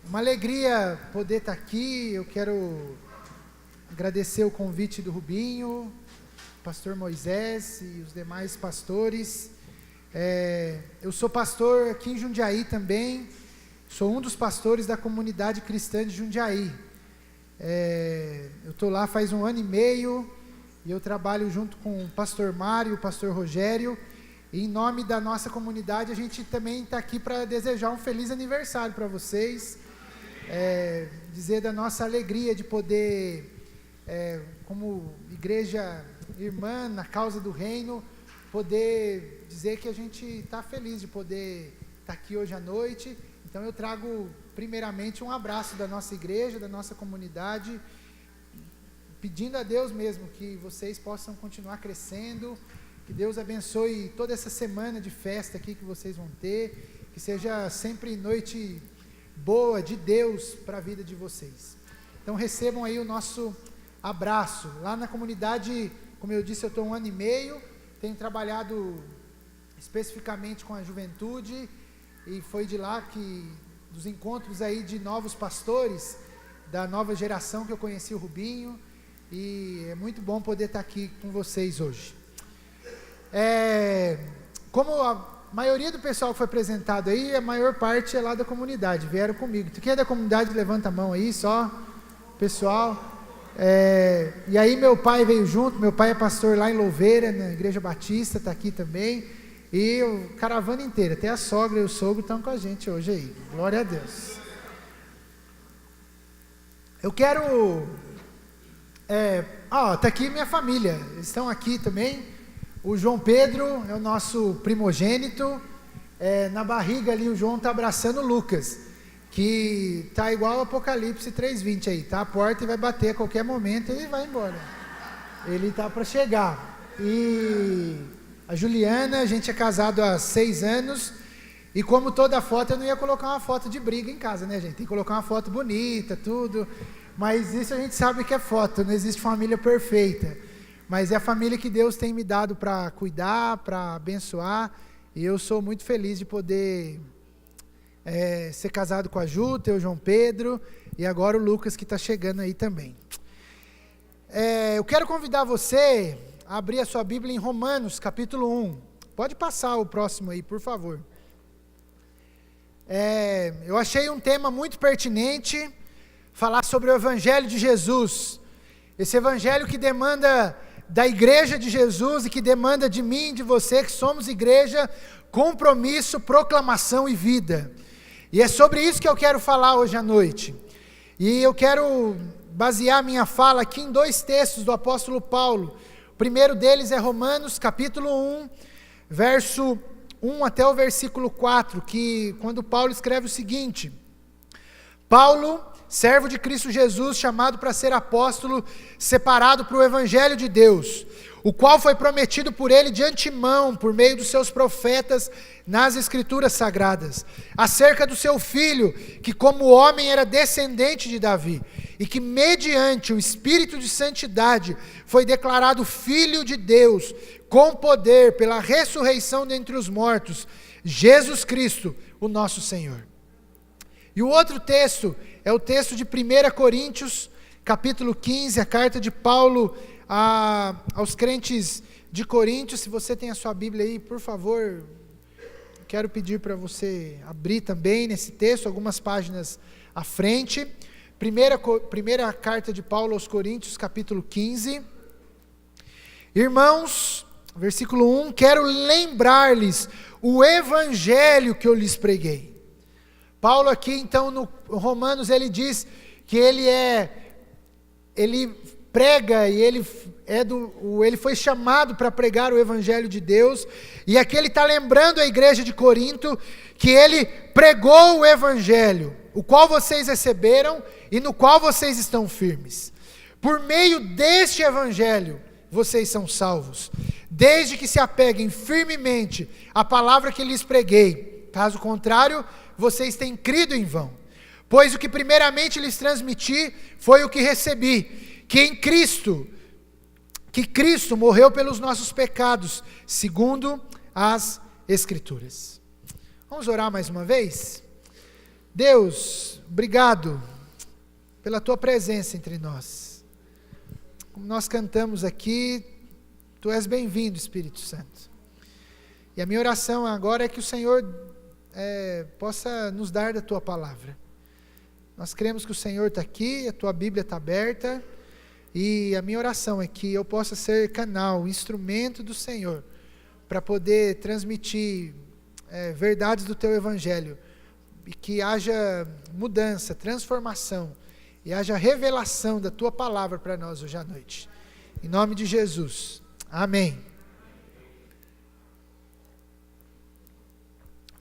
Uma alegria poder estar aqui. Eu quero agradecer o convite do Rubinho, pastor Moisés e os demais pastores. Eu sou pastor aqui em Jundiaí também, sou um dos pastores da comunidade cristã de Jundiaí. Eu estou lá faz 1 ano e meio e eu trabalho junto com o pastor Mário e o pastor Rogério. E em nome da nossa comunidade, a gente também está aqui para desejar um feliz aniversário para vocês. Dizer da nossa alegria de poder, como igreja irmã na causa do reino, poder dizer que a gente está feliz de poder estar aqui hoje à noite. Então eu trago primeiramente um abraço da nossa igreja, da nossa comunidade, pedindo a Deus mesmo que vocês possam continuar crescendo, que Deus abençoe toda essa semana de festa aqui que vocês vão ter, que seja sempre noite boa de Deus para a vida de vocês. Então recebam aí o nosso abraço. Lá na comunidade, como eu disse, eu estou 1 ano e meio, tenho trabalhado especificamente com a juventude, e foi de lá que, dos encontros aí de novos pastores, da nova geração, que eu conheci o Rubinho, e é muito bom poder estar aqui com vocês hoje. Como a maioria do pessoal que foi apresentado aí, a maior parte é lá da comunidade, vieram comigo. Quem é da comunidade, levanta a mão aí, só, pessoal. E aí meu pai veio junto, meu pai é pastor lá em Louveira, na Igreja Batista, está aqui também. E a caravana inteira, até a sogra e o sogro estão com a gente hoje aí, glória a Deus. Eu quero, está aqui minha família, eles estão aqui também. O João Pedro é o nosso primogênito, na barriga ali o João está abraçando o Lucas, que está igual o Apocalipse 3:20 aí, tá? A porta e vai bater a qualquer momento e vai embora. Ele está para chegar. E a Juliana, a gente é casado há 6 anos, e como toda foto, eu não ia colocar uma foto de briga em casa, né, gente? Tem que colocar uma foto bonita, tudo, mas isso a gente sabe que é foto, não existe família perfeita. Mas é a família que Deus tem me dado para cuidar, para abençoar, e eu sou muito feliz de poder ser casado com a Ju, ter o João Pedro, e agora o Lucas que está chegando aí também. Eu quero convidar você a abrir a sua Bíblia em Romanos, capítulo 1. Pode passar o próximo aí, por favor. Eu achei um tema muito pertinente, falar sobre o Evangelho de Jesus. Esse Evangelho que demanda da igreja de Jesus e que demanda de mim e de você, que somos igreja, compromisso, proclamação e vida. E é sobre isso que eu quero falar hoje à noite. E eu quero basear minha fala aqui em 2 textos do apóstolo Paulo. O primeiro deles é Romanos, capítulo 1, verso 1 até o versículo 4, que quando Paulo escreve o seguinte: Paulo, servo de Cristo Jesus, chamado para ser apóstolo, separado para o Evangelho de Deus, o qual foi prometido por ele de antemão, por meio dos seus profetas, nas Escrituras Sagradas, acerca do seu Filho, que como homem era descendente de Davi, e que mediante o Espírito de Santidade foi declarado Filho de Deus, com poder, pela ressurreição dentre os mortos, Jesus Cristo, o nosso Senhor. E o outro texto é o texto de 1 Coríntios, capítulo 15, a carta de Paulo aos crentes de Coríntios. Se você tem a sua Bíblia aí, por favor, quero pedir para você abrir também nesse texto, algumas páginas à frente. Primeira carta de Paulo aos Coríntios, capítulo 15. Irmãos, versículo 1, quero lembrar-lhes o evangelho que eu lhes preguei. Paulo aqui, então, no Romanos, ele diz que ele prega e ele foi chamado para pregar o Evangelho de Deus, e aqui ele está lembrando a igreja de Corinto que ele pregou o Evangelho, o qual vocês receberam e no qual vocês estão firmes. Por meio deste Evangelho, vocês são salvos, desde que se apeguem firmemente à palavra que lhes preguei. Caso contrário, vocês têm crido em vão. Pois o que primeiramente lhes transmiti foi o que recebi, que Cristo morreu pelos nossos pecados, segundo as Escrituras. Vamos orar mais uma vez? Deus, obrigado pela tua presença entre nós. Como nós cantamos aqui, tu és bem-vindo, Espírito Santo. E a minha oração agora é que o Senhor possa nos dar da tua palavra. Nós cremos que o Senhor está aqui, a tua Bíblia está aberta, e a minha oração é que eu possa ser canal, instrumento do Senhor, para poder transmitir verdades do teu Evangelho, e que haja mudança, transformação, e haja revelação da tua palavra para nós hoje à noite. Em nome de Jesus. Amém.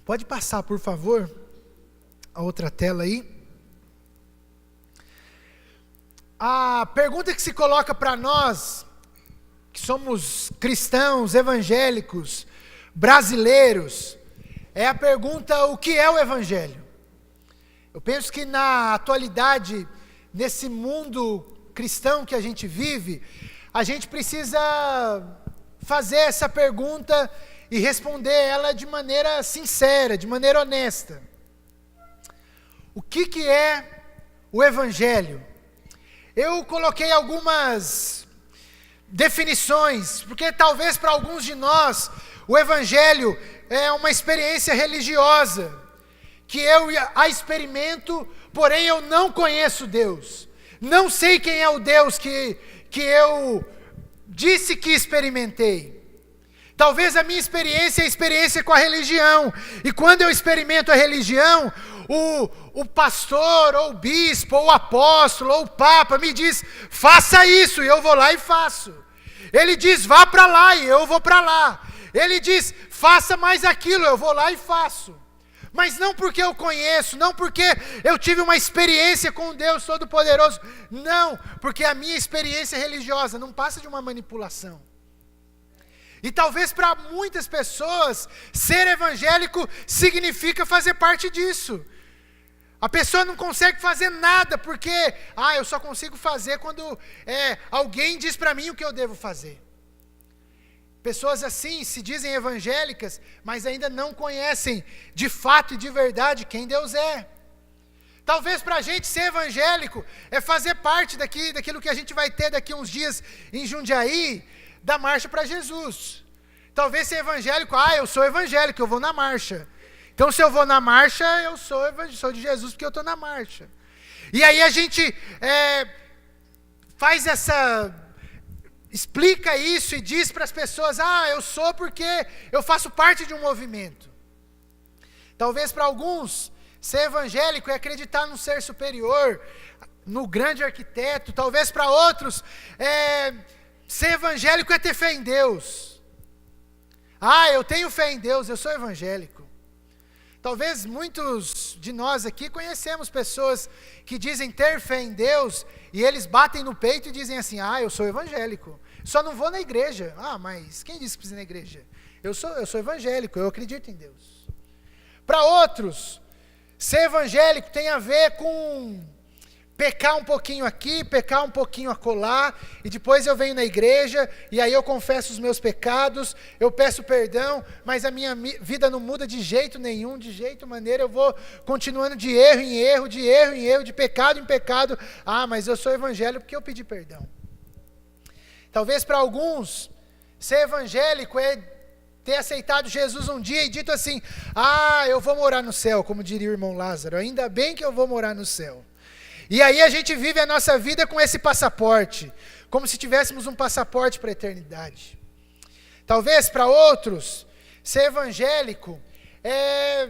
Pode passar, por favor, a outra tela aí. A pergunta que se coloca para nós, que somos cristãos, evangélicos, brasileiros, é a pergunta: o que é o Evangelho? Eu penso que na atualidade, nesse mundo cristão que a gente vive, a gente precisa fazer essa pergunta e responder ela de maneira sincera, de maneira honesta. O que é o Evangelho? Eu coloquei algumas definições, porque talvez para alguns de nós o Evangelho é uma experiência religiosa, que eu a experimento, porém eu não conheço Deus, não sei quem é o Deus que eu disse que experimentei. Talvez a minha experiência é a experiência com a religião, e quando eu experimento a religião, o pastor, ou o bispo, ou o apóstolo, ou o papa me diz: faça isso, e eu vou lá e faço. Ele diz: vá para lá, e eu vou para lá. Ele diz: faça mais aquilo, eu vou lá e faço. Mas não porque eu conheço, não porque eu tive uma experiência com Deus Todo-Poderoso, não, porque a minha experiência religiosa não passa de uma manipulação. E talvez para muitas pessoas, ser evangélico significa fazer parte disso. A pessoa não consegue fazer nada, porque eu só consigo fazer quando alguém diz para mim o que eu devo fazer. Pessoas assim se dizem evangélicas, mas ainda não conhecem de fato e de verdade quem Deus é. Talvez para a gente ser evangélico é fazer parte daquilo que a gente vai ter daqui uns dias em Jundiaí, da Marcha para Jesus. Talvez ser evangélico: eu sou evangélico, eu vou na marcha. Então se eu vou na marcha, eu sou de Jesus porque eu estou na marcha. E aí a gente explica isso e diz para as pessoas: eu sou porque eu faço parte de um movimento. Talvez para alguns, ser evangélico é acreditar num ser superior, no grande arquiteto. Talvez para outros, ser evangélico é ter fé em Deus. Eu tenho fé em Deus, eu sou evangélico. Talvez muitos de nós aqui conhecemos pessoas que dizem ter fé em Deus, e eles batem no peito e dizem assim: eu sou evangélico, só não vou na igreja. Mas quem disse que precisa ir na igreja? Eu sou evangélico, eu acredito em Deus. Para outros, ser evangélico tem a ver com pecar um pouquinho aqui, pecar um pouquinho acolá, e depois eu venho na igreja, e aí eu confesso os meus pecados, eu peço perdão, mas a minha vida não muda de jeito nenhum, de jeito maneira, eu vou continuando de erro em erro, de erro em erro, de pecado em pecado. Mas eu sou evangélico porque eu pedi perdão. Talvez para alguns, ser evangélico é ter aceitado Jesus um dia e dito assim: eu vou morar no céu, como diria o irmão Lázaro, ainda bem que eu vou morar no céu. E aí a gente vive a nossa vida com esse passaporte, como se tivéssemos um passaporte para a eternidade. Talvez para outros, ser evangélico é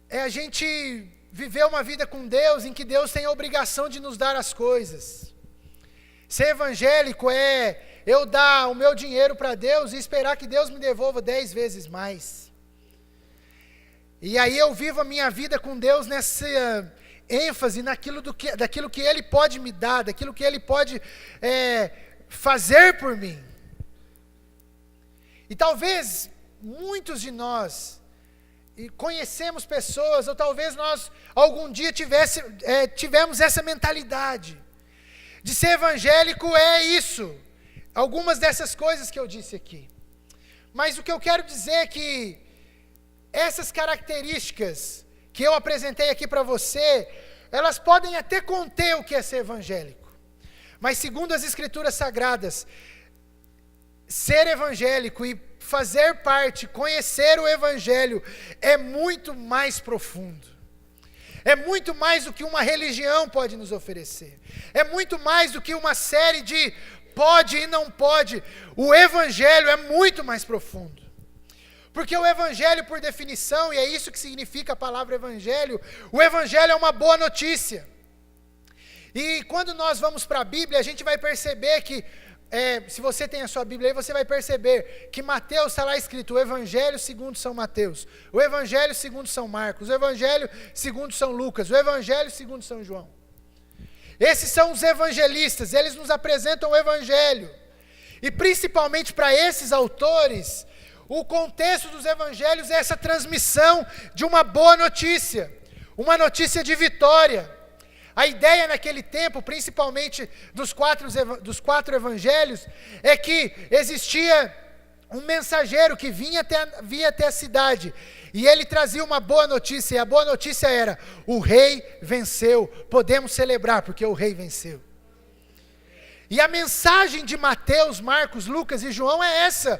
a gente viver uma vida com Deus, em que Deus tem a obrigação de nos dar as coisas. Ser evangélico é eu dar o meu dinheiro para Deus e esperar que Deus me devolva 10 vezes mais. E aí eu vivo a minha vida com Deus nessa ênfase daquilo que Ele pode me dar, daquilo que Ele pode fazer por mim. E talvez muitos de nós conhecemos pessoas, ou talvez nós algum dia tivemos essa mentalidade de ser evangélico é isso, algumas dessas coisas que eu disse aqui. Mas o que eu quero dizer é que essas características que eu apresentei aqui para você, elas podem até conter o que é ser evangélico. Mas segundo as Escrituras Sagradas, ser evangélico e fazer parte, conhecer o Evangelho, é muito mais profundo. É muito mais do que uma religião pode nos oferecer. É muito mais do que uma série de pode e não pode. O Evangelho é muito mais profundo. Porque o Evangelho, por definição, e é isso que significa a palavra Evangelho, o Evangelho é uma boa notícia. E quando nós vamos para a Bíblia, a gente vai perceber que, se você tem a sua Bíblia aí, você vai perceber que Mateus está lá escrito o Evangelho segundo São Mateus, o Evangelho segundo São Marcos, o Evangelho segundo São Lucas, o Evangelho segundo São João. Esses são os evangelistas, eles nos apresentam o Evangelho. E principalmente para esses autores, o contexto dos evangelhos é essa transmissão de uma boa notícia, uma notícia de vitória. A ideia naquele tempo, principalmente dos quatro evangelhos, é que existia um mensageiro que vinha até a cidade, e ele trazia uma boa notícia, e a boa notícia era: o rei venceu, podemos celebrar porque o rei venceu. E a mensagem de Mateus, Marcos, Lucas e João é essa: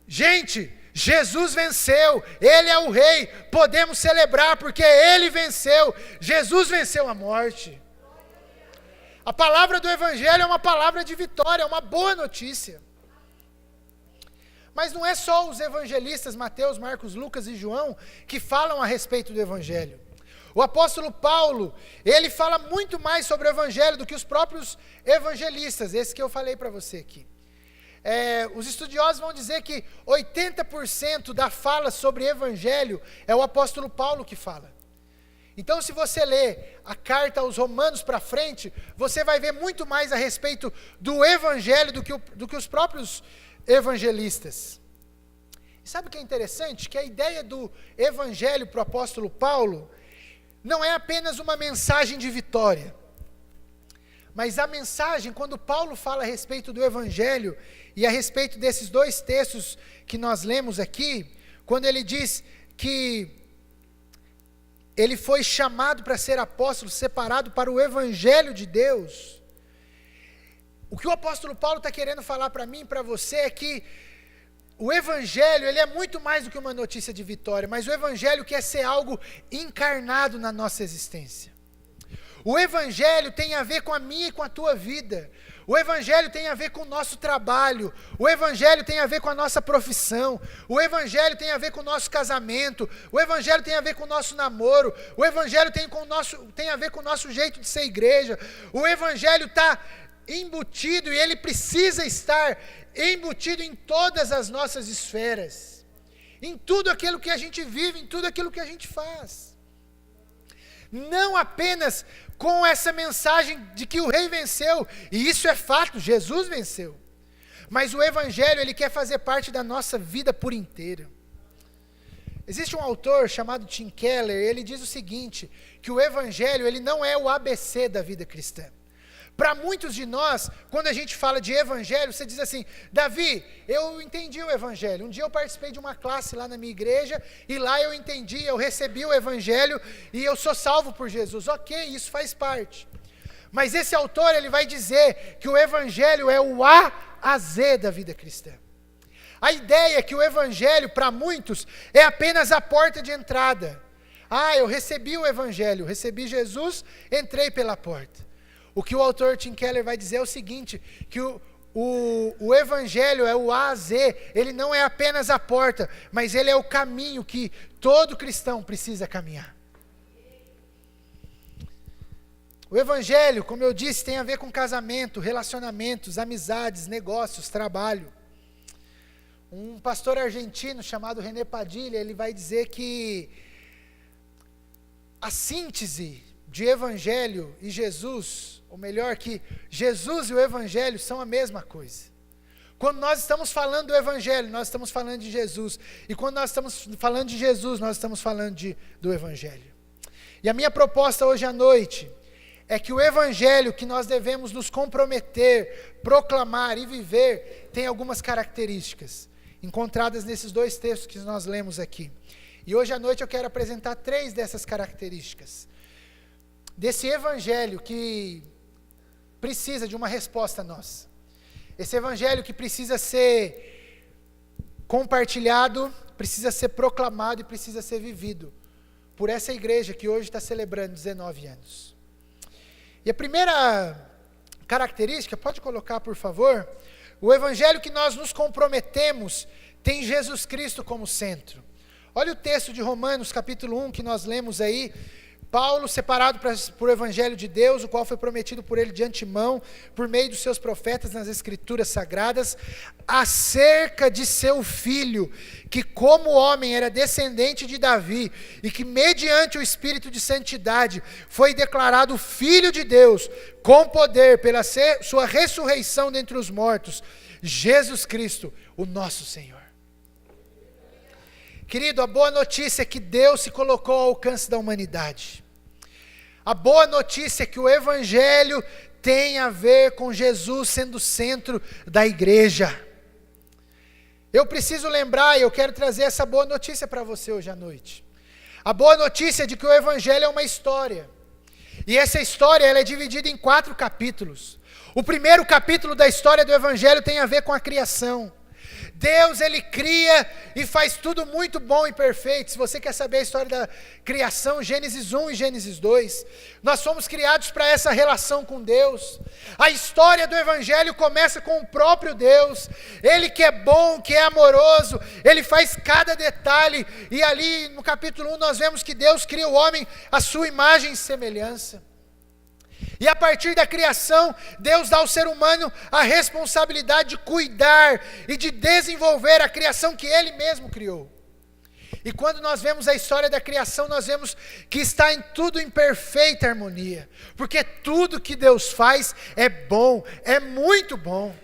gente, Jesus venceu, Ele é o rei, podemos celebrar porque Ele venceu, Jesus venceu a morte. A palavra do Evangelho é uma palavra de vitória, é uma boa notícia. Mas não é só os evangelistas Mateus, Marcos, Lucas e João que falam a respeito do Evangelho. O apóstolo Paulo, ele fala muito mais sobre o Evangelho do que os próprios evangelistas, esse que eu falei para você aqui. Os estudiosos vão dizer que 80% da fala sobre Evangelho é o apóstolo Paulo que fala. Então, se você ler a carta aos Romanos para frente, você vai ver muito mais a respeito do Evangelho do que os próprios evangelistas. E sabe o que é interessante? Que a ideia do Evangelho para o apóstolo Paulo não é apenas uma mensagem de vitória. Mas a mensagem, quando Paulo fala a respeito do Evangelho, e a respeito desses dois textos que nós lemos aqui, quando ele diz que ele foi chamado para ser apóstolo, separado para o Evangelho de Deus, o que o apóstolo Paulo está querendo falar para mim e para você é que o Evangelho, ele é muito mais do que uma notícia de vitória, mas o Evangelho quer ser algo encarnado na nossa existência. O Evangelho tem a ver com a minha e com a tua vida. O Evangelho tem a ver com o nosso trabalho. O Evangelho tem a ver com a nossa profissão. O Evangelho tem a ver com o nosso casamento. O Evangelho tem a ver com o nosso namoro. O Evangelho tem a ver com o nosso jeito de ser igreja. O Evangelho está embutido, e ele precisa estar embutido em todas as nossas esferas. Em tudo aquilo que a gente vive, em tudo aquilo que a gente faz. Não apenas com essa mensagem de que o rei venceu, e isso é fato, Jesus venceu. Mas o Evangelho, ele quer fazer parte da nossa vida por inteira. Existe um autor chamado Tim Keller, ele diz o seguinte, que o Evangelho, ele não é o ABC da vida cristã. Para muitos de nós, quando a gente fala de Evangelho, você diz assim: Davi, eu entendi o Evangelho. Um dia eu participei de uma classe lá na minha igreja, e lá eu entendi, eu recebi o Evangelho, e eu sou salvo por Jesus. Ok, isso faz parte. Mas esse autor, ele vai dizer que o Evangelho é o A a Z da vida cristã. A ideia é que o Evangelho, para muitos, é apenas a porta de entrada. Eu recebi o Evangelho, recebi Jesus, entrei pela porta. O que o autor Tim Keller vai dizer é o seguinte, que o Evangelho é o A a Z, ele não é apenas a porta, mas ele é o caminho que todo cristão precisa caminhar. O Evangelho, como eu disse, tem a ver com casamento, relacionamentos, amizades, negócios, trabalho. Um pastor argentino chamado René Padilha, ele vai dizer que a síntese de Evangelho e Jesus, ou melhor, que Jesus e o Evangelho são a mesma coisa. Quando nós estamos falando do Evangelho, nós estamos falando de Jesus. E quando nós estamos falando de Jesus, nós estamos falando do Evangelho. E a minha proposta hoje à noite é que o Evangelho que nós devemos nos comprometer, proclamar e viver, tem algumas características encontradas nesses dois textos que nós lemos aqui. E hoje à noite eu quero apresentar 3 dessas características. Desse evangelho que precisa de uma resposta nossa. Esse evangelho que precisa ser compartilhado, precisa ser proclamado e precisa ser vivido por essa igreja que hoje está celebrando 19 anos. E a primeira característica, pode colocar por favor, o evangelho que nós nos comprometemos tem Jesus Cristo como centro. Olha o texto de Romanos capítulo 1 que nós lemos aí. Paulo, separado por o evangelho de Deus, o qual foi prometido por ele de antemão, por meio dos seus profetas nas escrituras sagradas, acerca de seu filho, que como homem era descendente de Davi, e que mediante o Espírito de santidade foi declarado Filho de Deus, com poder pela sua ressurreição dentre os mortos, Jesus Cristo, o nosso Senhor. Querido, a boa notícia é que Deus se colocou ao alcance da humanidade. A boa notícia é que o evangelho tem a ver com Jesus sendo o centro da igreja. Eu preciso lembrar, e eu quero trazer essa boa notícia para você hoje à noite. A boa notícia é de que o evangelho é uma história. E essa história ela é dividida em 4 capítulos. O primeiro capítulo da história do evangelho tem a ver com a criação. Deus, ele cria e faz tudo muito bom e perfeito. Se você quer saber a história da criação, Gênesis 1 e Gênesis 2, nós fomos criados para essa relação com Deus. A história do evangelho começa com o próprio Deus, ele que é bom, que é amoroso, ele faz cada detalhe, e ali no capítulo 1 nós vemos que Deus cria o homem à sua imagem e semelhança. E a partir da criação, Deus dá ao ser humano a responsabilidade de cuidar e de desenvolver a criação que Ele mesmo criou. E quando nós vemos a história da criação, nós vemos que está em tudo em perfeita harmonia. Porque tudo que Deus faz é bom, é muito bom.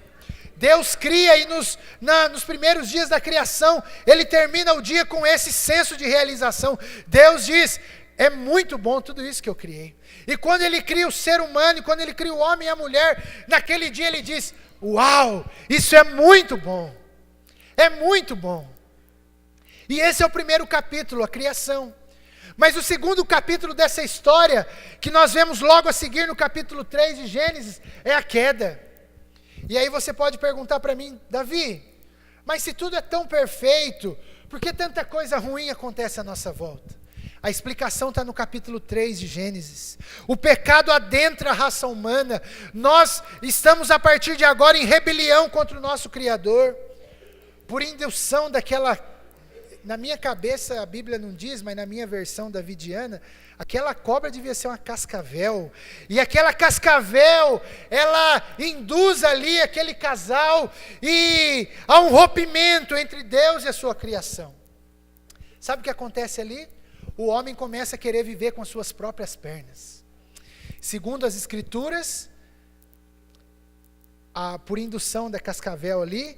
Deus cria e nos primeiros dias da criação, Ele termina o dia com esse senso de realização. Deus diz, é muito bom tudo isso que eu criei. E quando ele cria o ser humano, e quando ele cria o homem e a mulher, naquele dia ele diz, uau, isso é muito bom. É muito bom. E esse é o primeiro capítulo, a criação. Mas o segundo capítulo dessa história, que nós vemos logo a seguir no capítulo 3 de Gênesis, é a queda. E aí você pode perguntar para mim, Davi, mas se tudo é tão perfeito, por que tanta coisa ruim acontece à nossa volta? A explicação está no capítulo 3 de Gênesis. O pecado adentra a raça humana. Nós estamos a partir de agora em rebelião contra o nosso Criador. Por indução daquela... Na minha cabeça a Bíblia não diz, mas na minha versão davidiana, aquela cobra devia ser uma cascavel. E aquela cascavel, ela induz ali aquele casal e há um rompimento entre Deus e a sua criação. Sabe o que acontece ali? O homem começa a querer viver com as suas próprias pernas. Segundo as escrituras, por indução da cascavel ali,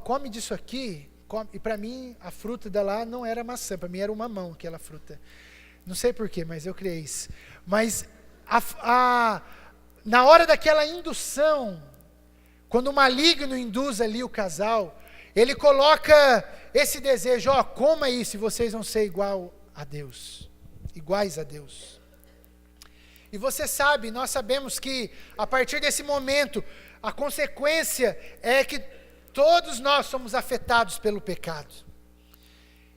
come disso aqui, come. E para mim a fruta da lá não era maçã, para mim era um mamão aquela fruta. Não sei porquê, mas eu criei isso. Mas na hora daquela indução, quando o maligno induz ali o casal, ele coloca esse desejo, coma isso e vocês vão ser iguais a Deus. E você sabe, nós sabemos que a partir desse momento, a consequência é que todos nós somos afetados pelo pecado.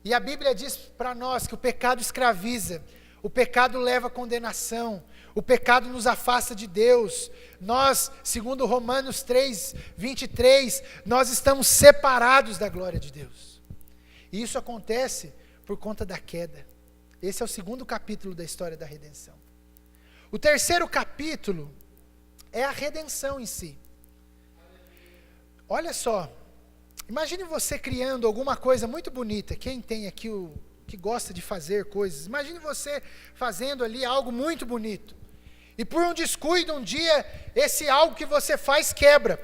E a Bíblia diz para nós que o pecado escraviza, o pecado leva à condenação, o pecado nos afasta de Deus. Nós, segundo Romanos 3, 23, nós estamos separados da glória de Deus. E isso acontece por conta da queda. Esse é o segundo capítulo da história da redenção. O terceiro capítulo é a redenção em si. Olha só, imagine você criando alguma coisa muito bonita. Quem tem aqui que gosta de fazer coisas, imagine você fazendo ali algo muito bonito. E por um descuido, um dia, esse algo que você faz quebra,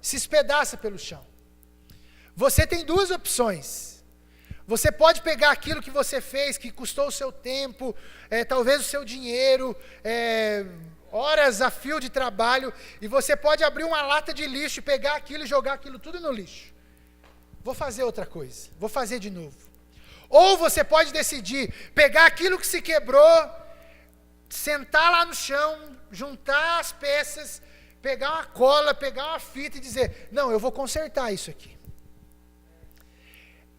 se espedaça pelo chão. Você tem 2 opções. Você pode pegar aquilo que você fez, que custou o seu tempo, talvez o seu dinheiro, horas a fio de trabalho, e você pode abrir uma lata de lixo e pegar aquilo e jogar aquilo tudo no lixo. vou fazer outra coisa, vou fazer de novo. Ou você pode decidir pegar aquilo que se quebrou, sentar lá no chão, juntar as peças, pegar uma cola, pegar uma fita e dizer, não, eu vou consertar isso aqui.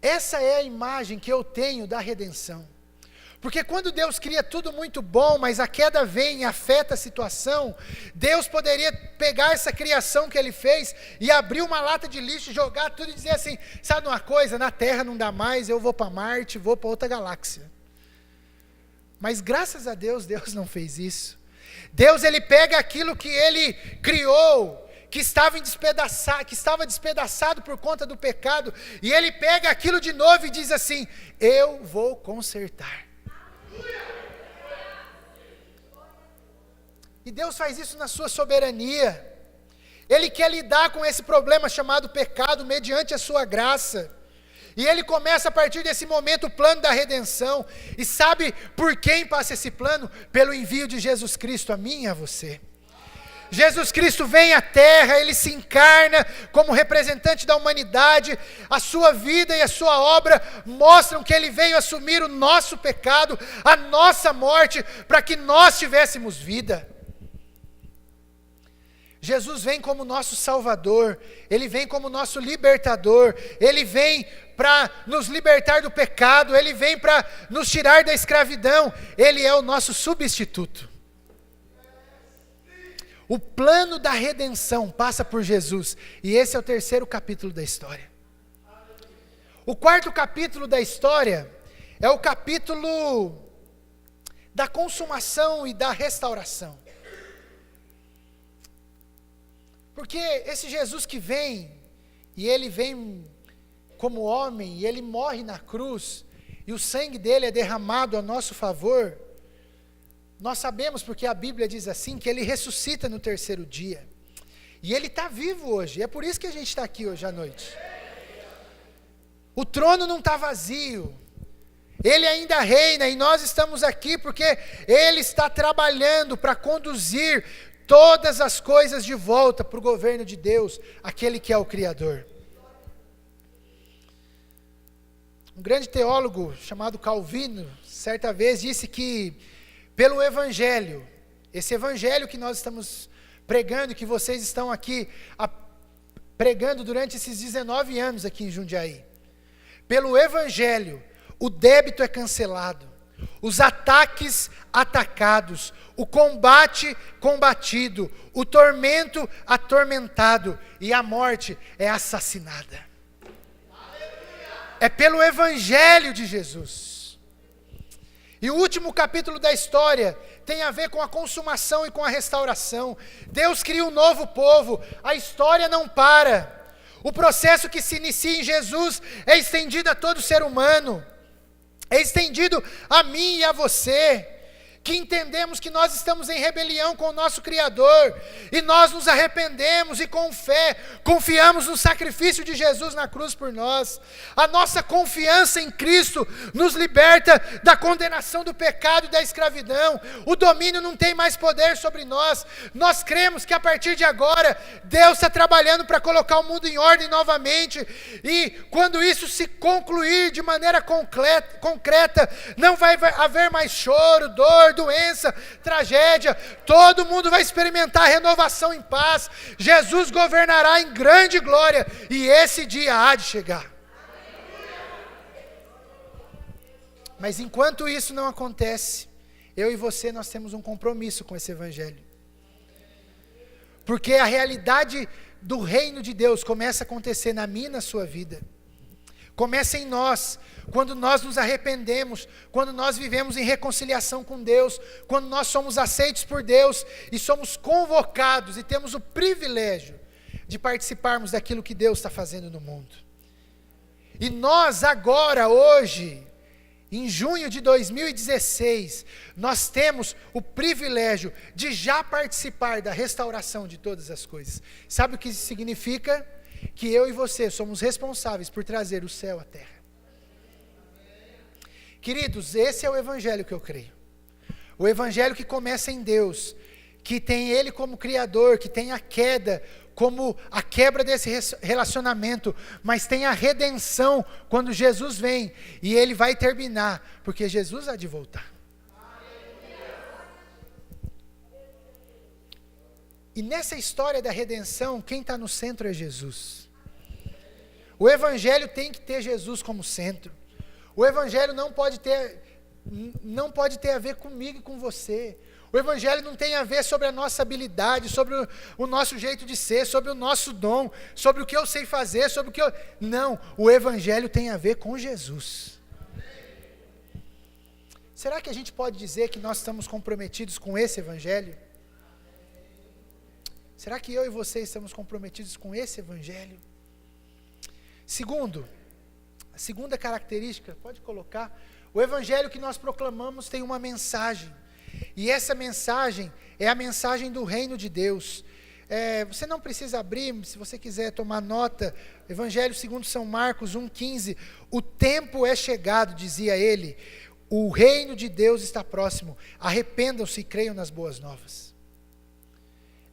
Essa é a imagem que eu tenho da redenção. Porque quando Deus cria tudo muito bom, mas a queda vem e afeta a situação, Deus poderia pegar essa criação que Ele fez e abrir uma lata de lixo, jogar tudo e dizer assim, sabe uma coisa, na Terra não dá mais, eu vou para Marte, vou para outra galáxia. Mas graças a Deus, Deus não fez isso. Deus, Ele pega aquilo que Ele criou, que estava despedaçado por conta do pecado, e Ele pega aquilo de novo e diz assim, eu vou consertar. E Deus faz isso na sua soberania. Ele quer lidar com esse problema chamado pecado mediante a sua graça. E Ele começa a partir desse momento o plano da redenção. E sabe por quem passa esse plano? Pelo envio de Jesus Cristo a mim e a você. Jesus Cristo vem à terra, Ele se encarna como representante da humanidade, a sua vida e a sua obra mostram que Ele veio assumir o nosso pecado, a nossa morte, para que nós tivéssemos vida. Jesus vem como nosso Salvador, Ele vem como nosso libertador, Ele vem para nos libertar do pecado, Ele vem para nos tirar da escravidão, Ele é o nosso substituto. O plano da redenção passa por Jesus, e esse é o terceiro capítulo da história. O quarto capítulo da história é o capítulo da consumação e da restauração. Porque esse Jesus que vem, e Ele vem como homem, e Ele morre na cruz, e o sangue dele é derramado a nosso favor, nós sabemos, porque a Bíblia diz assim, que Ele ressuscita no terceiro dia. E Ele está vivo hoje, é por isso que a gente está aqui hoje à noite. O trono não está vazio, Ele ainda reina, e nós estamos aqui porque Ele está trabalhando para conduzir todas as coisas de volta para o governo de Deus, aquele que é o Criador. Um grande teólogo chamado Calvino, certa vez disse que pelo Evangelho, esse Evangelho que nós estamos pregando, que vocês estão aqui pregando durante esses 19 anos aqui em Jundiaí, pelo Evangelho, o débito é cancelado, os ataques atacados, o combate combatido, o tormento atormentado e a morte é assassinada. É pelo Evangelho de Jesus. E o último capítulo da história tem a ver com a consumação e com a restauração. Deus cria um novo povo, a história não para. O processo que se inicia em Jesus é estendido a todo ser humano, é estendido a mim e a você, que entendemos que nós estamos em rebelião com o nosso Criador, e nós nos arrependemos e com fé, confiamos no sacrifício de Jesus na cruz por nós. A nossa confiança em Cristo nos liberta da condenação do pecado e da escravidão, o domínio não tem mais poder sobre nós. Nós cremos que a partir de agora, Deus está trabalhando para colocar o mundo em ordem novamente, e quando isso se concluir de maneira concreta, não vai haver mais choro, dor, doença, tragédia, todo mundo vai experimentar renovação em paz, Jesus governará em grande glória, e esse dia há de chegar. Mas enquanto isso não acontece, eu e você, nós temos um compromisso com esse Evangelho, porque a realidade do reino de Deus começa a acontecer na minha e na sua vida, começa em nós, quando nós nos arrependemos, quando nós vivemos em reconciliação com Deus, quando nós somos aceitos por Deus e somos convocados e temos o privilégio de participarmos daquilo que Deus está fazendo no mundo. E nós agora, hoje, em junho de 2016, nós temos o privilégio de já participar da restauração de todas as coisas. Sabe o que isso significa? Que eu e você somos responsáveis por trazer o céu à terra. Queridos, esse é o Evangelho que eu creio. O Evangelho que começa em Deus, que tem Ele como Criador, que tem a queda como a quebra desse relacionamento, mas tem a redenção quando Jesus vem, e ele vai terminar, porque Jesus há de voltar. E nessa história da redenção, quem está no centro é Jesus. O Evangelho tem que ter Jesus como centro. O Evangelho não pode ter a ver comigo e com você. O Evangelho não tem a ver sobre a nossa habilidade, sobre o nosso jeito de ser, sobre o nosso dom, sobre o que eu sei fazer, sobre o que eu... Não, o Evangelho tem a ver com Jesus. Será que a gente pode dizer que nós estamos comprometidos com esse Evangelho? Será que eu e você estamos comprometidos com esse Evangelho? Segundo, a segunda característica, pode colocar, o Evangelho que nós proclamamos tem uma mensagem. E essa mensagem é a mensagem do reino de Deus. Você não precisa abrir, se você quiser tomar nota, Evangelho segundo São Marcos 1,15, o tempo é chegado, dizia ele, o reino de Deus está próximo, arrependam-se e creiam nas boas novas.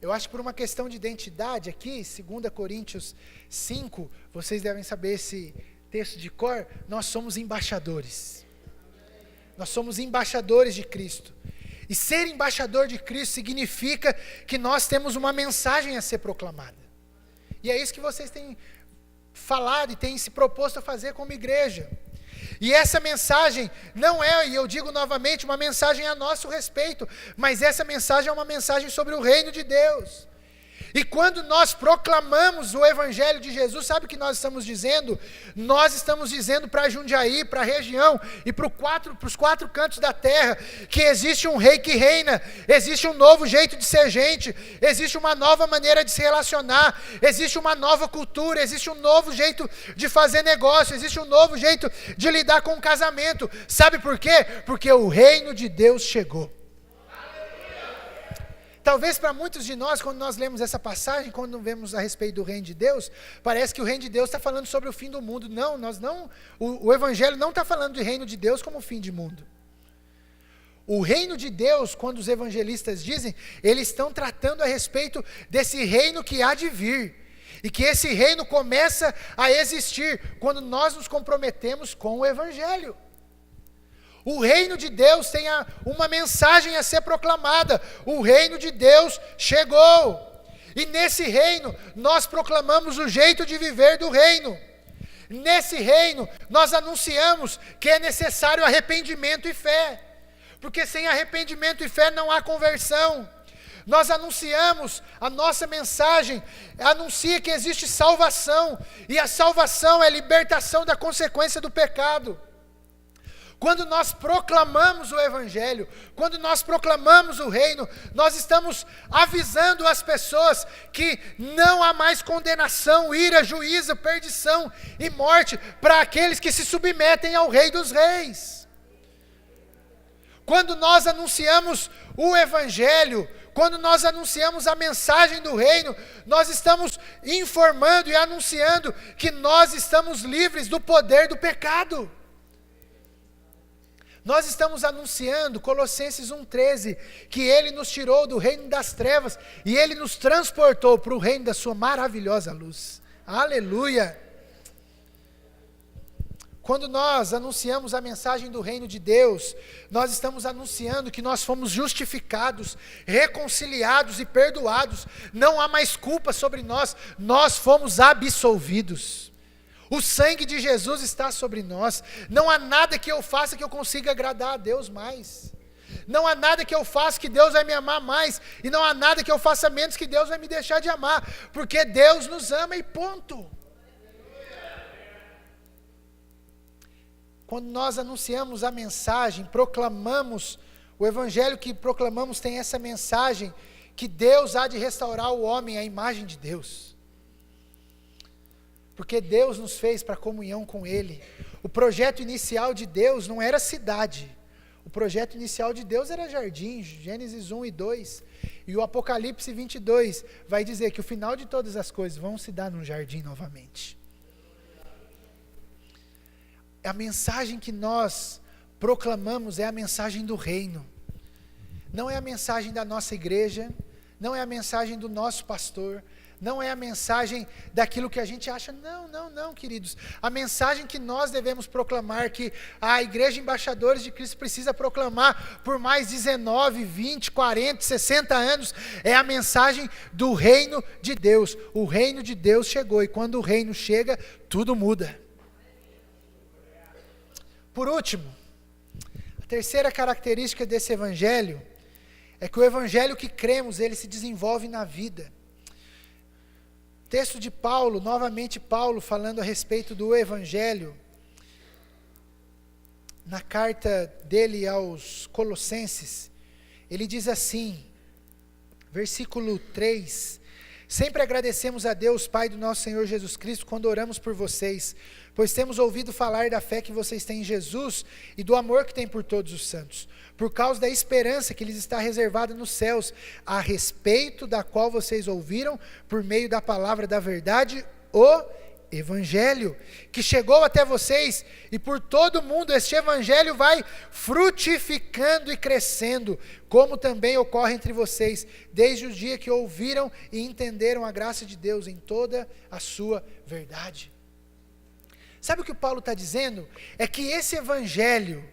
Eu acho que por uma questão de identidade aqui, 2 Coríntios 5, vocês devem saber esse texto de cor, nós somos embaixadores. Nós somos embaixadores de Cristo. E ser embaixador de Cristo significa que nós temos uma mensagem a ser proclamada. E é isso que vocês têm falado e têm se proposto a fazer como igreja. E essa mensagem não é, e eu digo novamente, uma mensagem a nosso respeito, mas essa mensagem é uma mensagem sobre o reino de Deus. E quando nós proclamamos o Evangelho de Jesus, sabe o que nós estamos dizendo? Nós estamos dizendo para Jundiaí, para a região e para os 4 cantos da terra, que existe um rei que reina, existe um novo jeito de ser gente, existe uma nova maneira de se relacionar, existe uma nova cultura, existe um novo jeito de fazer negócio, existe um novo jeito de lidar com o casamento. Sabe por quê? Porque o reino de Deus chegou. Talvez para muitos de nós, quando nós lemos essa passagem, quando vemos a respeito do reino de Deus, parece que o reino de Deus está falando sobre o fim do mundo. Não, o Evangelho não está falando de reino de Deus como fim de mundo. O reino de Deus, quando os evangelistas dizem, eles estão tratando a respeito desse reino que há de vir. E que esse reino começa a existir quando nós nos comprometemos com o Evangelho. O reino de Deus tem uma mensagem a ser proclamada. O reino de Deus chegou. E nesse reino, nós proclamamos o jeito de viver do reino. Nesse reino, nós anunciamos que é necessário arrependimento e fé. Porque sem arrependimento e fé não há conversão. Nós anunciamos, a nossa mensagem anuncia que existe salvação. E a salvação é libertação da consequência do pecado. Quando nós proclamamos o Evangelho, quando nós proclamamos o reino, nós estamos avisando as pessoas que não há mais condenação, ira, juízo, perdição e morte para aqueles que se submetem ao Rei dos Reis. Quando nós anunciamos o Evangelho, quando nós anunciamos a mensagem do reino, nós estamos informando e anunciando que nós estamos livres do poder do pecado. Nós estamos anunciando, Colossenses 1,13, que Ele nos tirou do reino das trevas e Ele nos transportou para o reino da sua maravilhosa luz. Aleluia! Quando nós anunciamos a mensagem do reino de Deus, nós estamos anunciando que nós fomos justificados, reconciliados e perdoados. Não há mais culpa sobre nós, nós fomos absolvidos. O sangue de Jesus está sobre nós. Não há nada que eu faça que eu consiga agradar a Deus mais. Não há nada que eu faça que Deus vai me amar mais. E não há nada que eu faça menos que Deus vai me deixar de amar. Porque Deus nos ama e ponto. Quando nós anunciamos a mensagem, proclamamos, o evangelho que proclamamos tem essa mensagem, que Deus há de restaurar o homem à imagem de Deus. Porque Deus nos fez para comunhão com Ele. O projeto inicial de Deus não era cidade. O projeto inicial de Deus era jardim, Gênesis 1 e 2. E o Apocalipse 22 vai dizer que o final de todas as coisas vão se dar num jardim novamente. A mensagem que nós proclamamos é a mensagem do reino. Não é a mensagem da nossa igreja, não é a mensagem do nosso pastor, não é a mensagem daquilo que a gente acha. Não, queridos. A mensagem que nós devemos proclamar, que a Igreja Embaixadores de Cristo precisa proclamar por mais 19, 20, 40, 60 anos, é a mensagem do reino de Deus. O reino de Deus chegou, e quando o reino chega, tudo muda. Por último, a terceira característica desse evangelho é que o evangelho que cremos, ele se desenvolve na vida. Texto de Paulo, novamente Paulo falando a respeito do evangelho, na carta dele aos Colossenses, ele diz assim, versículo 3: sempre agradecemos a Deus, Pai do nosso Senhor Jesus Cristo, quando oramos por vocês, pois temos ouvido falar da fé que vocês têm em Jesus e do amor que têm por todos os santos, por causa da esperança que lhes está reservada nos céus, a respeito da qual vocês ouviram por meio da palavra da verdade, o Evangelho, que chegou até vocês, e por todo mundo este Evangelho vai frutificando e crescendo, como também ocorre entre vocês, desde o dia que ouviram e entenderam a graça de Deus em toda a sua verdade. Sabe o que o Paulo está dizendo? É que esse Evangelho,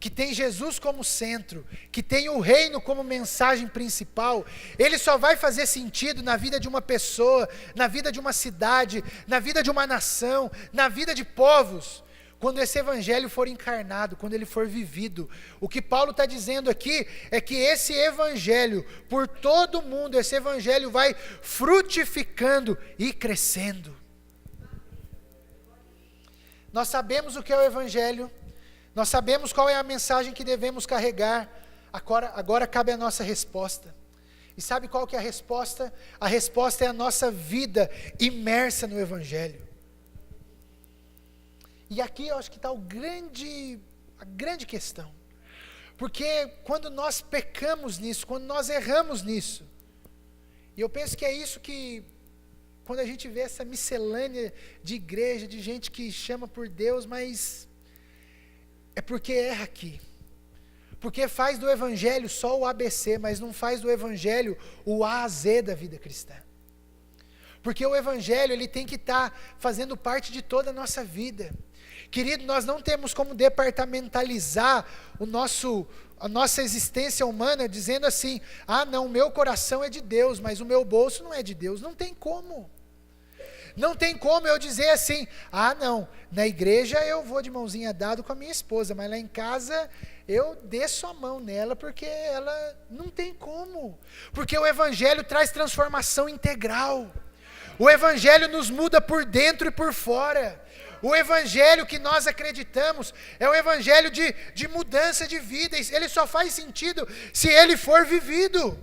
que tem Jesus como centro, que tem o reino como mensagem principal, ele só vai fazer sentido na vida de uma pessoa, na vida de uma cidade, na vida de uma nação, na vida de povos, quando esse evangelho for encarnado, quando ele for vivido. O que Paulo está dizendo aqui é que esse evangelho, por todo mundo, esse evangelho vai frutificando e crescendo. Nós sabemos o que é o evangelho, nós sabemos qual é a mensagem que devemos carregar, agora cabe a nossa resposta. E sabe qual que é a resposta? A resposta é a nossa vida imersa no evangelho. E aqui eu acho que está a grande questão. Porque quando nós pecamos nisso, quando nós erramos nisso, e eu penso que é isso que, quando a gente vê essa miscelânea de igreja, de gente que chama por Deus, mas é porque erra aqui. Porque faz do evangelho só o ABC, mas não faz do evangelho o A a Z da vida cristã. Porque o evangelho, ele tem que estar fazendo parte de toda a nossa vida. Querido, nós não temos como departamentalizar a nossa existência humana dizendo assim: ah não, o meu coração é de Deus, mas o meu bolso não é de Deus. Não tem como. Não tem como eu dizer assim: ah não, na igreja eu vou de mãozinha dada com a minha esposa, mas lá em casa eu desço a mão nela porque ela... Não tem como. Porque o evangelho traz transformação integral. O evangelho nos muda por dentro e por fora. O evangelho que nós acreditamos é o evangelho de mudança de vida. Ele só faz sentido se ele for vivido.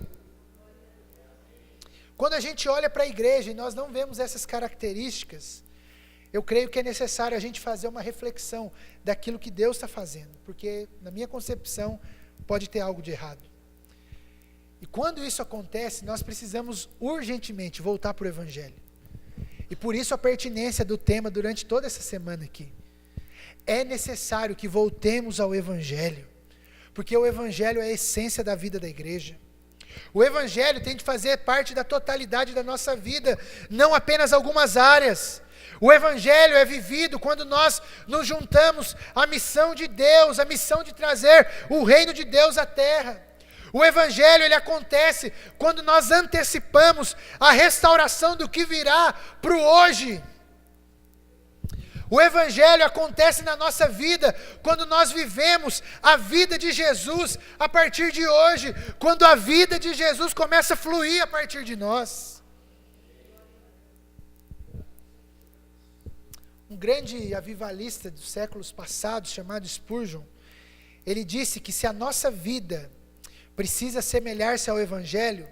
Quando a gente olha para a igreja e nós não vemos essas características, eu creio que é necessário a gente fazer uma reflexão daquilo que Deus está fazendo, porque na minha concepção pode ter algo de errado. E quando isso acontece, nós precisamos urgentemente voltar para o evangelho. E por isso a pertinência do tema durante toda essa semana aqui. É necessário que voltemos ao evangelho, porque o evangelho é a essência da vida da igreja. O evangelho tem de fazer parte da totalidade da nossa vida, não apenas algumas áreas. O evangelho é vivido quando nós nos juntamos à missão de Deus, a missão de trazer o reino de Deus à terra. O evangelho, ele acontece quando nós antecipamos a restauração do que virá para o hoje. O evangelho acontece na nossa vida quando nós vivemos a vida de Jesus a partir de hoje, quando a vida de Jesus começa a fluir a partir de nós. Um grande avivalista dos séculos passados, chamado Spurgeon, ele disse que se a nossa vida precisa assemelhar-se ao evangelho,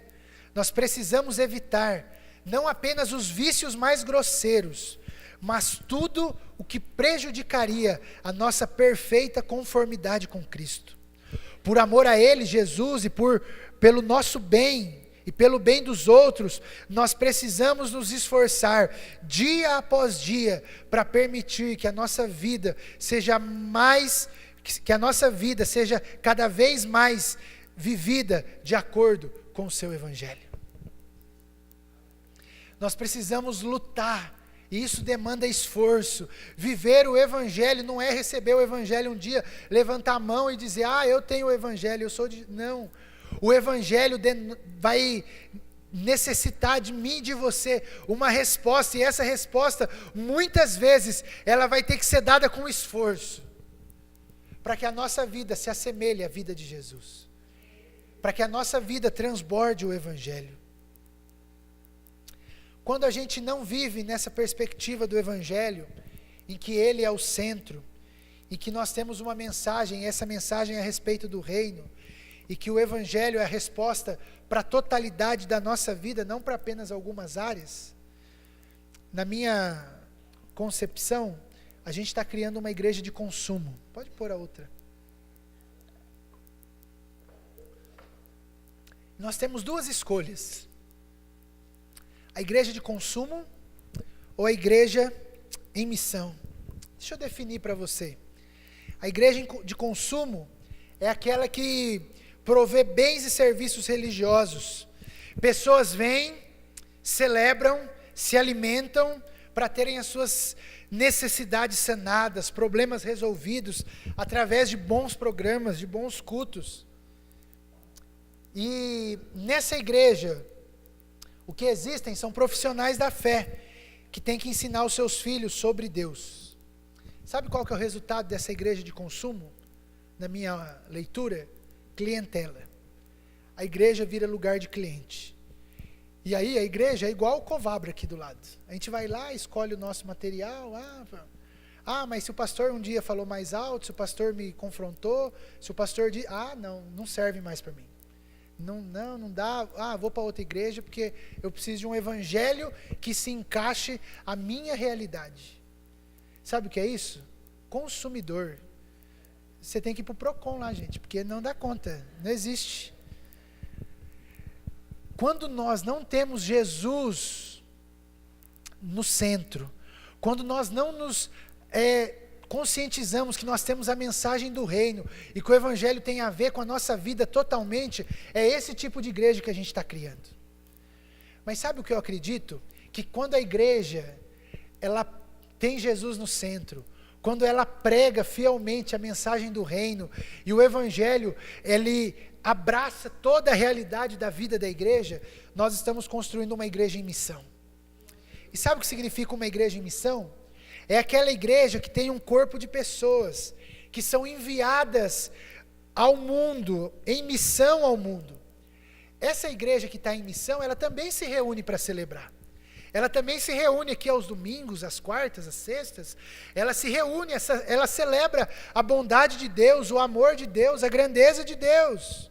nós precisamos evitar não apenas os vícios mais grosseiros, mas tudo o que prejudicaria a nossa perfeita conformidade com Cristo. Por amor a Ele, Jesus, e pelo nosso bem e pelo bem dos outros, nós precisamos nos esforçar dia após dia para permitir que a nossa vida seja cada vez mais vivida de acordo com o seu evangelho. Nós precisamos lutar. E isso demanda esforço. Viver o Evangelho não é receber o Evangelho um dia, levantar a mão e dizer, eu tenho o Evangelho, eu sou de... Não. O Evangelho vai necessitar de mim e de você uma resposta. E essa resposta, muitas vezes, ela vai ter que ser dada com esforço. Para que a nossa vida se assemelhe à vida de Jesus. Para que a nossa vida transborde o Evangelho. Quando a gente não vive nessa perspectiva do Evangelho, em que Ele é o centro, e que nós temos uma mensagem, e essa mensagem é a respeito do reino, e que o Evangelho é a resposta para a totalidade da nossa vida, não para apenas algumas áreas, na minha concepção, a gente está criando uma igreja de consumo. Pode pôr a outra. Nós temos duas escolhas. A igreja de consumo ou a igreja em missão? Deixa eu definir para você. A igreja de consumo é aquela que provê bens e serviços religiosos. Pessoas vêm, celebram, se alimentam para terem as suas necessidades sanadas, problemas resolvidos através de bons programas, de bons cultos. E nessa igreja, o que existem são profissionais da fé, que têm que ensinar os seus filhos sobre Deus. Sabe qual que é o resultado dessa igreja de consumo? Na minha leitura, clientela. A igreja vira lugar de cliente. E aí a igreja é igual o Covabra aqui do lado. A gente vai lá, escolhe o nosso material. Mas se o pastor um dia falou mais alto, se o pastor me confrontou, se o pastor disse, não serve mais para mim. Não dá, vou para outra igreja porque eu preciso de um evangelho que se encaixe à minha realidade. Sabe o que é isso? Consumidor. Você tem que ir para o Procon lá, gente, porque não dá conta, não existe. Quando nós não temos Jesus no centro, quando nós não nos conscientizamos que nós temos a mensagem do reino e que o evangelho tem a ver com a nossa vida totalmente, é esse tipo de igreja que a gente está criando. Mas sabe o que eu acredito? Que quando a igreja, ela tem Jesus no centro, quando ela prega fielmente a mensagem do reino e o evangelho, ele abraça toda a realidade da vida da igreja, nós estamos construindo uma igreja em missão. E sabe o que significa uma igreja em missão? É aquela igreja que tem um corpo de pessoas que são enviadas ao mundo, em missão ao mundo. Essa igreja que está em missão, ela também se reúne para celebrar. Ela também se reúne aqui aos domingos, às quartas, às sextas. Ela se reúne, ela celebra a bondade de Deus, o amor de Deus, a grandeza de Deus.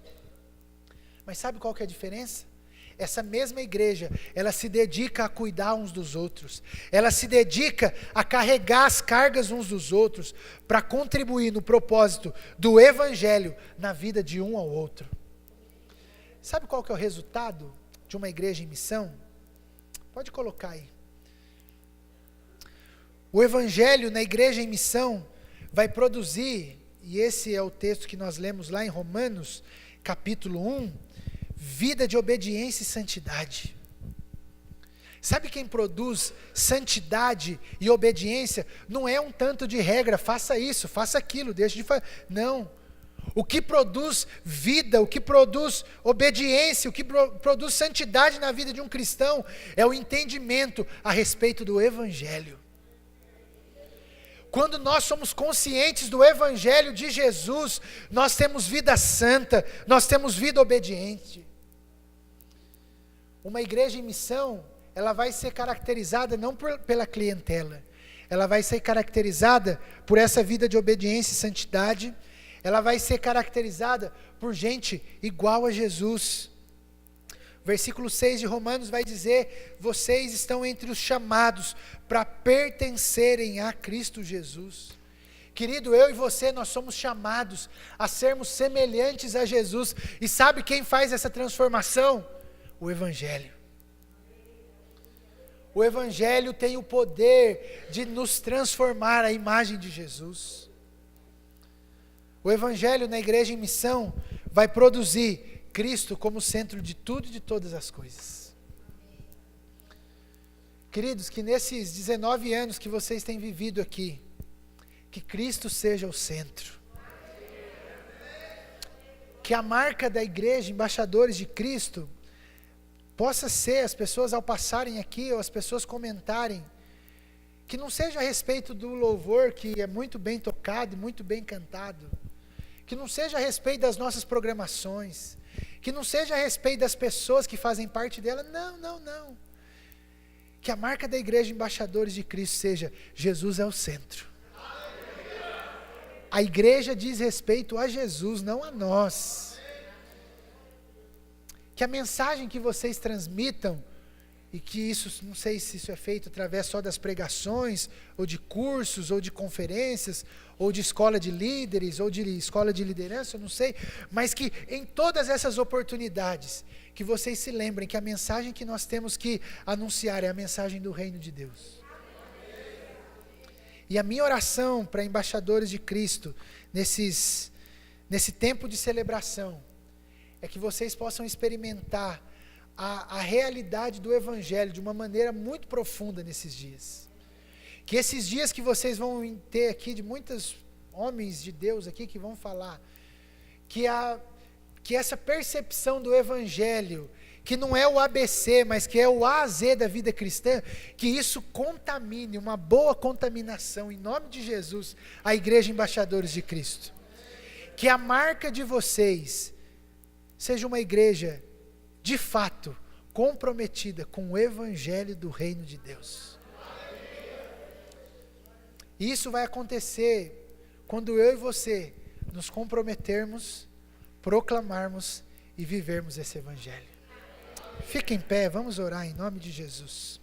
Mas sabe qual que é a diferença? Essa mesma igreja, ela se dedica a cuidar uns dos outros. Ela se dedica a carregar as cargas uns dos outros para contribuir no propósito do evangelho na vida de um ao outro. Sabe qual que é o resultado de uma igreja em missão? Pode colocar aí. O evangelho na igreja em missão vai produzir, e esse é o texto que nós lemos lá em Romanos, capítulo 1, vida de obediência e santidade. Sabe quem produz santidade e obediência? Não é um tanto de regra, faça isso, faça aquilo, deixa de fazer. Não. O que produz vida, o que produz obediência, o que produz santidade na vida de um cristão é o entendimento a respeito do evangelho. Quando nós somos conscientes do evangelho de Jesus, nós temos vida santa, nós temos vida obediente. Uma igreja em missão, ela vai ser caracterizada não pela clientela, ela vai ser caracterizada por essa vida de obediência e santidade, ela vai ser caracterizada por gente igual a Jesus. Versículo 6 de Romanos vai dizer, vocês estão entre os chamados para pertencerem a Cristo Jesus. Querido, eu e você, nós somos chamados a sermos semelhantes a Jesus. E sabe quem faz essa transformação? O Evangelho. O Evangelho tem o poder de nos transformar à imagem de Jesus. O Evangelho na igreja em missão vai produzir Cristo como centro de tudo e de todas as coisas. Queridos, que nesses 19 anos que vocês têm vivido aqui, que Cristo seja o centro. Que a marca da igreja, embaixadores de Cristo, possa ser, as pessoas ao passarem aqui, ou as pessoas comentarem, que não seja a respeito do louvor, que é muito bem tocado e muito bem cantado, que não seja a respeito das nossas programações, que não seja a respeito das pessoas que fazem parte dela, não. Que a marca da igreja, embaixadores de Cristo, seja, Jesus é o centro. A igreja diz respeito a Jesus, não a nós. Que a mensagem que vocês transmitam, e que isso, não sei se isso é feito através só das pregações, ou de cursos, ou de conferências, ou de escola de líderes, ou de escola de liderança, eu não sei, mas que em todas essas oportunidades, que vocês se lembrem que a mensagem que nós temos que anunciar é a mensagem do reino de Deus. E a minha oração para embaixadores de Cristo, nesse tempo de celebração, é que vocês possam experimentar a realidade do Evangelho de uma maneira muito profunda nesses dias. Que esses dias que vocês vão ter aqui, de muitos homens de Deus aqui que vão falar, que essa percepção do Evangelho, que não é o ABC, mas que é o A a Z da vida cristã, que isso contamine, uma boa contaminação, em nome de Jesus, a igreja embaixadores de Cristo. Que a marca de vocês seja uma igreja, de fato, comprometida com o Evangelho do Reino de Deus. E isso vai acontecer quando eu e você nos comprometermos, proclamarmos e vivermos esse Evangelho. Fique em pé, vamos orar em nome de Jesus.